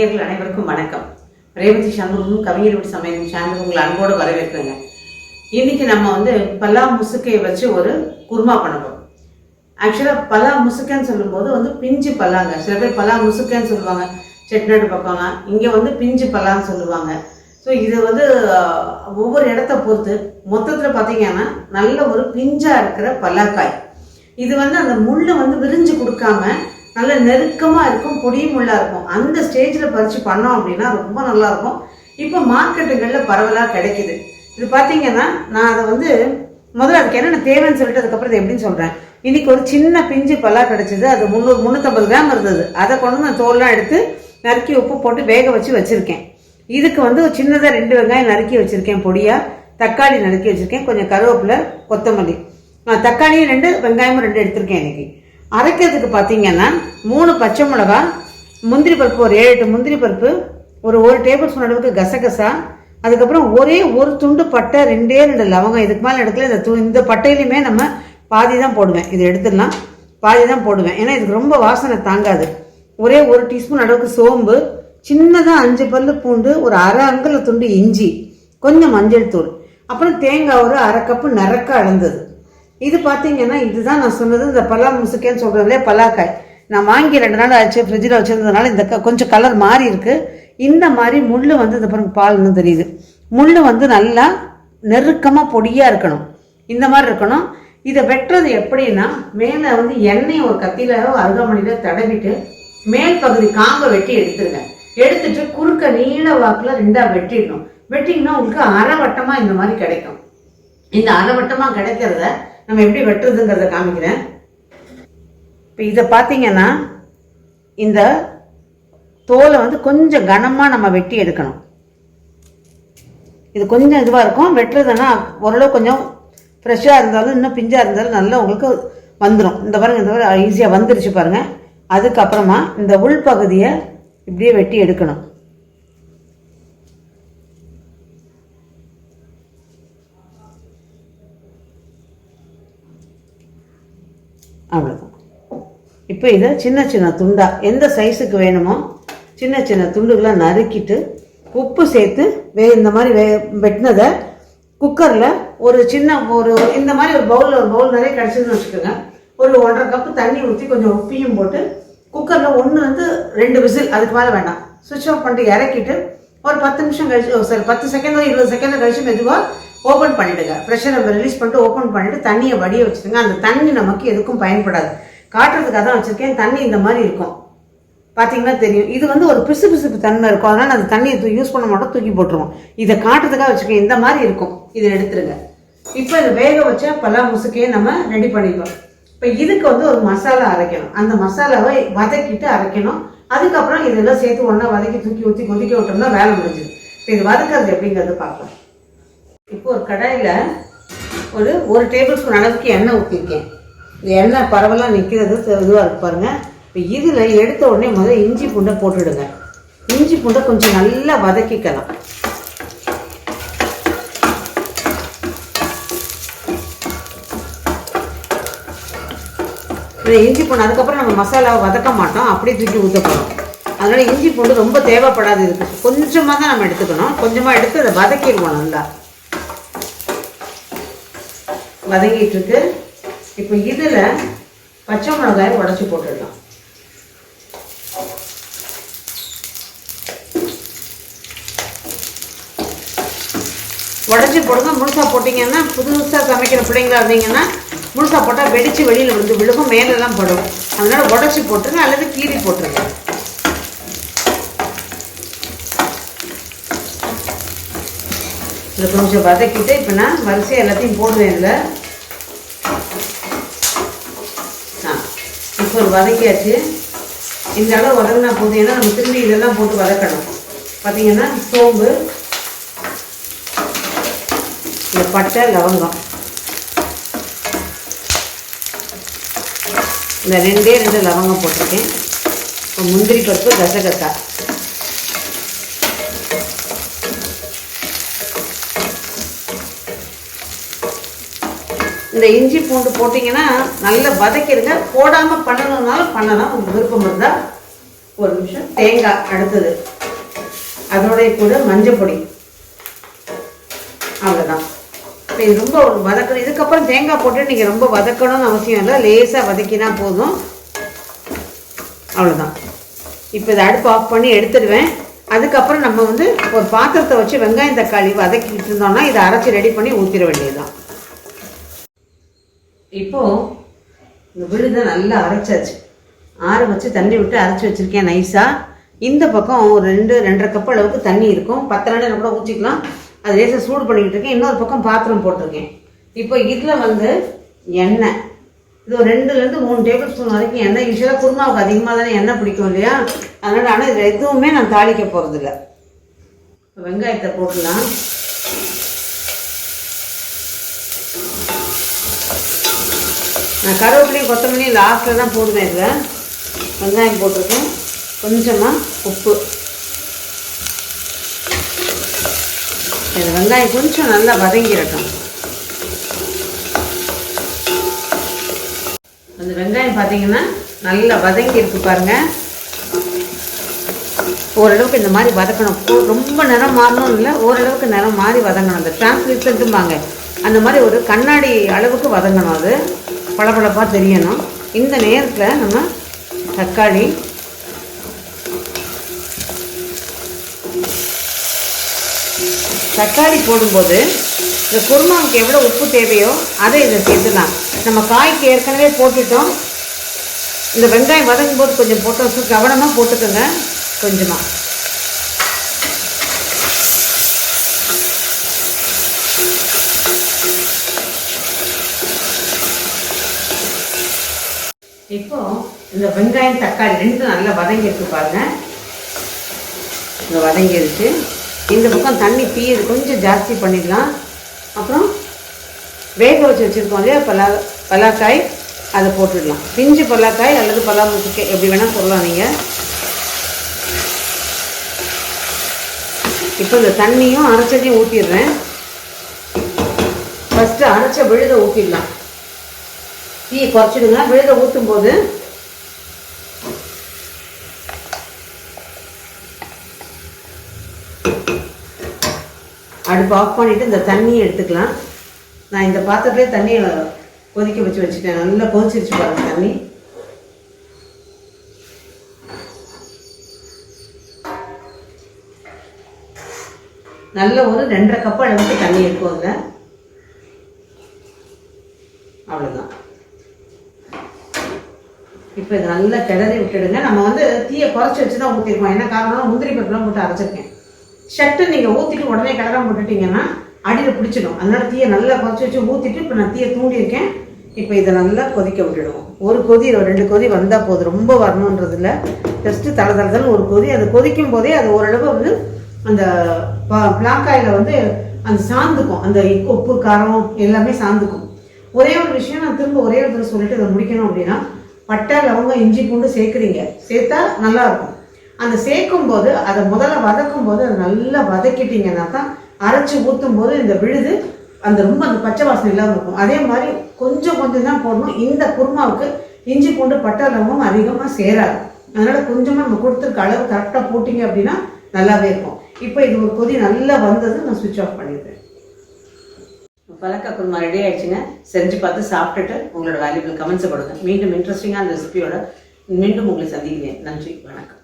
நேயர்கள் அனைவருக்கும் வணக்கம். ரேவதி சண்முகம் கவிஞர் வீட்டு சமையல் சேனல் உங்களை அன்போடு வரவேற்கிறேங்க. இன்னைக்கு நம்ம பலா முசுக்கையை வச்சு ஒரு குருமா பண்ணணும். ஆக்சுவலாக பலா முசுக்கைன்னு சொல்லும்போது பிஞ்சு பலாங்க. சில பேர் பலா முசுக்கைன்னு சொல்லுவாங்க, செட்நாடு பக்கம்னா. இங்கே பிஞ்சு பலான்னு சொல்லுவாங்க. ஸோ இது ஒவ்வொரு இடத்த பொறுத்து மொத்தத்தில் பார்த்தீங்கன்னா நல்ல ஒரு பிஞ்சாக இருக்கிற பலாக்காய். இது அந்த முள்ளை விரிஞ்சு கொடுக்காம நல்ல நெருக்கமாக இருக்கும், பொடியும் முள்ளாக இருக்கும். அந்த ஸ்டேஜில் பறித்து பண்ணோம் அப்படின்னா ரொம்ப நல்லாயிருக்கும். இப்போ மார்க்கெட்டுகளில் பரவலாக கிடைக்கிது. இது பார்த்தீங்கன்னா நான் அதை முதல்ல அதுக்கு என்னென்ன தேவைன்னு சொல்லிட்டு அதுக்கப்புறம் இது எப்படின்னு சொல்கிறேன். இன்றைக்கி ஒரு சின்ன பிஞ்சு பலா கிடச்சிது. அது 350 கிராம் இருந்தது. அதை கொண்டு நான் தோல்லாம் எடுத்து நறுக்கி உப்பு போட்டு வேக வச்சு வச்சுருக்கேன். இதுக்கு ஒரு சின்னதாக 2 வெங்காயம் நறுக்கி வச்சுருக்கேன், பொடியாக தக்காளி நறுக்கி வச்சுருக்கேன், கொஞ்சம் கருவேப்பிலை, கொத்தமல்லி, தக்காளியும் 2, வெங்காயமும் 2 எடுத்திருக்கேன். இன்றைக்கி அரைக்கிறதுக்கு பார்த்தீங்கன்னா 3 பச்சை மிளகா, முந்திரி பருப்பு ஒரு 7-8 முந்திரி பருப்பு, ஒரு 1 டேபிள் ஸ்பூன் அளவுக்கு கசகசா, அதுக்கப்புறம் ஒரே ஒரு துண்டு பட்டை, 2 லவங்கம். இதுக்கு மேலே எடுக்கல. இந்த பட்டையிலையுமே நம்ம பாதி தான் போடுவேன். இது எடுத்துடலாம், பாதி தான் போடுவேன், ஏன்னா இதுக்கு ரொம்ப வாசனை தாங்காது. ஒரே 1 டீஸ்பூன் அளவுக்கு சோம்பு, சின்னதாக 5 பல்லு பூண்டு, ஒரு அரை அங்குல துண்டு இஞ்சி, கொஞ்சம் மஞ்சள் தூள், அப்புறம் தேங்காய் ஒரு அரை கப்பு நறுக்க அளந்தது. இது பார்த்தீங்கன்னா இதுதான் நான் சொன்னது, இந்த பலா முசுக்கைன்னு சொல்கிறதுலே பலாக்காய். நான் வாங்கி 2 நாள் ஆச்சு, ஃப்ரிட்ஜில் வச்சுருந்ததுனால இந்த கொஞ்சம் கலர் மாறி இருக்குது. இந்த மாதிரி முள் இந்த பாருங்க, பால்னு தெரியுது. முள் நல்லா நெருக்கமாக பொடியாக இருக்கணும், இந்த மாதிரி இருக்கணும். இதை வெட்டுறது எப்படின்னா, மேலே எண்ணெய் ஒரு கத்தியில அருகாமணியில் தடவிட்டு மேல் பகுதி காம்பை வெட்டி எடுத்துருங்க. எடுத்துட்டு குறுக்க நீள வாக்கில் 2ஆ வெட்டிடணும். வெட்டிங்கன்னா உங்களுக்கு அரைவட்டமாக இந்த மாதிரி கிடைக்கும். இந்த அரைவட்டமாக கிடைக்கிறத நம்ம எப்படி வெட்டுறதுங்கிறத காமிக்கிறேன். இப்போ இதை பார்த்தீங்கன்னா இந்த தோலை கொஞ்சம் கனமாக நம்ம வெட்டி எடுக்கணும். இது கொஞ்சம் இதுவாக இருக்கும். வெட்டுறதுன்னா ஓரளவு கொஞ்சம் ஃப்ரெஷ்ஷாக இருந்தாலும் இன்னும் பிஞ்சாக இருந்தாலும் நல்லா உங்களுக்கு வந்துடும். இந்த பாருங்கள், இந்த மாதிரி ஈஸியாக வந்துருச்சு பாருங்கள். அதுக்கப்புறமா இந்த உள்பகுதியை இப்படியே வெட்டி எடுக்கணும். அவ்வளோதான். இப்போ இதை சின்ன சின்ன துண்டாக எந்த சைஸுக்கு வேணுமோ சின்ன சின்ன துண்டுகளை நறுக்கிட்டு உப்பு சேர்த்து இந்த மாதிரி வெட்டினதை குக்கரில் ஒரு இந்த மாதிரி ஒரு பவுல் நிறைய கிடச்சிதுன்னு வச்சுக்கோங்க. ஒரு 1.5 கப்பு தண்ணி ஊற்றி கொஞ்சம் உப்பையும் போட்டு குக்கரில் 1-2 விசில், அதுக்கு மேலே வேண்டாம், சுவிட்ச் ஆஃப் பண்ணிட்டு இறக்கிட்டு ஒரு 10 நிமிஷம் கழிச்சு, சரி 10 செகண்டோ 20 செகண்டோ கழிச்சு மெதுவாக ஓப்பன் பண்ணிவிடுங்க. ப்ரெஷரை ரிலீஸ் பண்ணிட்டு ஓப்பன் பண்ணிவிட்டு தண்ணியை வடிய வச்சுருங்க. அந்த தண்ணி நமக்கு எதுக்கும் பயன்படாது, காட்டுறதுக்காக தான் வச்சுருக்கேன். தண்ணி இந்த மாதிரி இருக்கும், பார்த்தீங்கன்னா தெரியும். இது ஒரு பிசுபிசுப்பு தன்மை இருக்கும், அதனால் அந்த தண்ணியை யூஸ் பண்ண மாட்டோம், தூக்கி போட்டுருவோம். இதை காட்டுறதுக்காக வச்சுருக்கேன். இந்த மாதிரி இருக்கும், இதை எடுத்துருங்க. இப்போ இதை வேக வச்சா பலா முசுக்கையை நம்ம ரெடி பண்ணிக்குவோம். இப்போ இதுக்கு ஒரு மசாலா அரைக்கணும். அந்த மசாலாவை வதக்கிட்டு அரைக்கணும். அதுக்கப்புறம் இதெல்லாம் சேர்த்து ஒன்றா வதக்கி தூக்கி ஊற்றி கொதிக்க விட்டோம்னா வேலை முடிஞ்சுது. இப்போ இது வதக்கிறது எப்படிங்கிறது பார்க்கலாம். இப்போ ஒரு கடாயில் ஒரு 1 டேபிள் ஸ்பூன் அளவுக்கு எண்ணெய் ஊற்றிருக்கேன். இந்த எண்ணெய் பரவலாக நிற்கிறது இதுவாக இருக்கு பாருங்கள். இப்போ இதில் எடுத்த உடனே முதல்ல இஞ்சி பூண்டை போட்டுடுங்க. இஞ்சி பூண்டை கொஞ்சம் நல்லா வதக்கிக்கலாம். இஞ்சி பூண்டு அதுக்கப்புறம் நம்ம மசாலாவை வதக்க மாட்டோம், அப்படியே தூக்கி ஊற்ற போகிறோம். அதனால் இஞ்சி பூண்டு ரொம்ப தேவைப்படாது. இதுக்கு கொஞ்சமாக தான் நம்ம எடுத்துக்கணும். கொஞ்சமாக எடுத்து அதை வதக்கிடுவோம். நல்லா வதங்கிட்டு இருக்கு. இப்போ இதில் பச்சை மிளகாயை உடச்சி போட்டுடலாம். உடச்சி போடுங்க. முழுசாக போட்டிங்கன்னா, புதுசாக சமைக்கிற பிள்ளைங்களா இருந்தீங்கன்னா முழுசாக போட்டால் வெடித்து வெளியில் விழுகும், மேலெல்லாம் படும். அதனால் உடச்சி போட்டுருங்க அல்லது கீறி போட்டுருங்க. இதில் கொஞ்சம் வதக்கிட்டு இப்போ நான் வரிசையாக எல்லாத்தையும் போடுவேன். இதில் இப்போ ஒரு வதக்கியாச்சு. இந்த அளவு வதங்கினா போதும், ஏன்னா நம்ம திரும்பி இதெல்லாம் போட்டு வதக்கணும். பார்த்தீங்கன்னா சோம்பு, இந்த பட்டை, லவங்கம், இந்த 2 லவங்கம் போட்டிருக்கேன். இப்போ முந்திரி பருப்பு, கசகசா, இந்த இஞ்சி பூண்டு போட்டிங்கன்னா நல்லா வதக்கிடுங்க. போடாமல் பண்ணணுன்னாலும் பண்ணலாம், உங்களுக்கு விருப்பம் இருந்தால் ஒரு நிமிஷம். தேங்காய் அடுத்தது, அதோட கூட மஞ்சள் பொடி, அவ்வளோதான். இப்போ இது ரொம்ப வதக்கணும். இதுக்கப்புறம் தேங்காய் போட்டு நீங்கள் ரொம்ப வதக்கணும்னு அவசியம் இல்லை, லேசாக வதக்கினா போதும், அவ்வளோதான். இப்போ இதை அடுப்பு ஆஃப் பண்ணி எடுத்துடுவேன். அதுக்கப்புறம் நம்ம வந்து ஒரு பாத்திரத்தை வச்சு வெங்காயம் தக்காளி வதக்கிட்டு இருந்தோம்னா இதை அரைச்சி ரெடி பண்ணி ஊற்றிட வேண்டியதுதான். இப்போது இந்த விழுதை நல்லா அரைச்சாச்சு, ஆற வச்சு தண்ணி விட்டு அரைச்சி வச்சுருக்கேன் நைஸாக. இந்த பக்கம் ஒரு 2-2.5 கப் அளவுக்கு தண்ணி இருக்கும், 10 நிமிடம் கூட ஊற்றிக்கலாம். அது லேசாக சூடு பண்ணிக்கிட்டு இருக்கேன். இன்னொரு பக்கம் பாத்திரம் போட்டிருக்கேன். இப்போ இதில் வந்து எண்ணெய், இது ஒரு 2-3 டேபிள் ஸ்பூன் வரைக்கும் எண்ணெய். யூஸ்வலாக குருமாவுக்கு அதிகமாக தானே எண்ணெய் பிடிக்கும் இல்லையா, அதனால். ஆனால் இதில் எதுவுமே நான் தாளிக்க போகிறதில்ல. வெங்காயத்தை போட்டுடலாம். நான் கருவேப்பிலையும் கொத்தமல்லியும் லாஸ்ட்டில் தான் போடுவேன். இதில் வெங்காயம் போட்டிருக்கேன், கொஞ்சமாக உப்பு. இந்த வெங்காயம் கொஞ்சம் நல்லா வதங்கிடட்டும். அந்த வெங்காயம் பார்த்தீங்கன்னா நல்லா வதங்கி இருக்கு பாருங்கள். ஓரளவுக்கு இந்த மாதிரி வதக்கணும். ரொம்ப நிறம் மாறணும் இல்லை, ஓரளவுக்கு நிறம் மாறி வதங்கணும். அந்த டிரான்ஸ்லேஷன்ட்டும்பாங்க, அந்த மாதிரி ஒரு கண்ணாடி அளவுக்கு வதங்கணும். அது பளபளப்பாக தெரியணும். இந்த நேரத்தில் நம்ம தக்காளி, தக்காளி போடும்போது இந்த குருமாவுக்கு எவ்வளோ உப்பு தேவையோ அதை இதை சேர்த்துலாம். நம்ம காய்க்கு ஏற்கனவே போட்டுட்டோம். இந்த வெங்காயம் வதங்கும் போது கொஞ்சம் போட்டோம், கவனமாக போட்டுக்கோங்க கொஞ்சமாக. இப்போ இந்த வெங்காயம் தக்காளி ரெண்டும் நல்லா வதங்கிருக்கு பாருங்க. இந்த வதங்கிடுச்சு. இந்த பக்கம் தண்ணி பீயுது, கொஞ்சம் ஜாஸ்தி பண்ணிடலாம். அப்புறம் வேக வச்சு வச்சுருக்கோம் இல்லையா பலாக்காய், அதை போட்டுடலாம். பிஞ்சு பலாக்காய் அல்லது பலா முசுக்கை எப்படி வேணால் சொல்லலாம் நீங்கள். இப்போ இந்த தண்ணியும் அரைச்சதையும் ஊற்றிடுறேன். ஃபஸ்ட்டு அரைச்ச விழுதை ஊற்றிடலாம். தீயை குறைச்சிடுங்க. விழுதை ஊற்றும் போது அடுப்பு ஆஃப் பண்ணிவிட்டு இந்த தண்ணியை எடுத்துக்கலாம். நான் இந்த பாத்திரத்துலேயே தண்ணியை கொதிக்க வச்சு வச்சுட்டேன். நல்லா கொதிச்சிருச்சு பாருங்க தண்ணி. நல்ல ஒரு 2.5 கப் அளவுக்கு தண்ணி இருக்கும் அதில். அவ்வளோதான். இப்போ இதை நல்லா கிளறி விட்டுடுங்க. நம்ம வந்து தீயை குறைச்சி வச்சு தான் ஊற்றிருக்கோம். என்ன காரணம்னா முந்திரி பருப்புலாம் போட்டு அரைச்சிருக்கேன். ஷட்டு நீங்கள் ஊற்றிட்டு உடனே கிளறாம போட்டுட்டிங்கன்னா அடியில் பிடிச்சிடும். அதனால தீயை நல்லா குறைச்சி வச்சு ஊற்றிட்டு இப்போ நான் தீயை தூண்டியிருக்கேன். இப்போ இதை நல்லா கொதிக்க விட்டுடுவோம். ஒரு கொதி 2 கொதி வந்தால் போதும், ரொம்ப வரணுன்றதில்ல. ஜஸ்ட்டு தளதளன்னு ஒரு கொதி. அது கொதிக்கும் போதே அது ஓரளவு வந்து அந்த பிளாக்காயில் வந்து அந்த சாந்துக்கும், அந்த உப்பு காரம் எல்லாமே சாந்துக்கும். ஒரே ஒரு விஷயம் நான் திரும்ப ஒரே ஒரு தடவை சொல்லிட்டு இதை முடிக்கணும் அப்படின்னா, பட்டை லவங்கம் இஞ்சி பூண்டு சேர்க்குறீங்க, சேர்த்தா நல்லாயிருக்கும். அந்த சேர்க்கும் போது அதை முதல்ல வதக்கும் போது அதை நல்லா வதக்கிட்டீங்கன்னா தான் அரைச்சி ஊற்றும் போது இந்த விழுது அந்த ரொம்ப அந்த பச்சை வாசனை இல்லாமல் இருக்கும். அதே மாதிரி கொஞ்சம் தான் போடணும். இந்த குருமாவுக்கு இஞ்சி பூண்டு பட்டை லவங்கம் அதிகமாக சேராது. அதனால் கொஞ்சமாக நம்ம கொடுத்துருக்க அளவு கரெக்டாக போட்டிங்க அப்படின்னா நல்லாவே இருக்கும். இப்போ இது ஒரு கொதி நல்லா வந்தது, நான் சுவிட்ச் ஆஃப் பண்ணிடுறேன். பலக்கா குருமா ரெடி ஆயிடுச்சுங்க. செஞ்சு பார்த்து சாப்பிட்டுட்டு உங்களோட வேல்யூபிள் கமெண்ட்ஸை கொடுங்க. மீண்டும் இன்ட்ரெஸ்டிங்கான ரெசிபியோட மீண்டும் உங்களை சந்திக்கிறேன். நன்றி, வணக்கம்.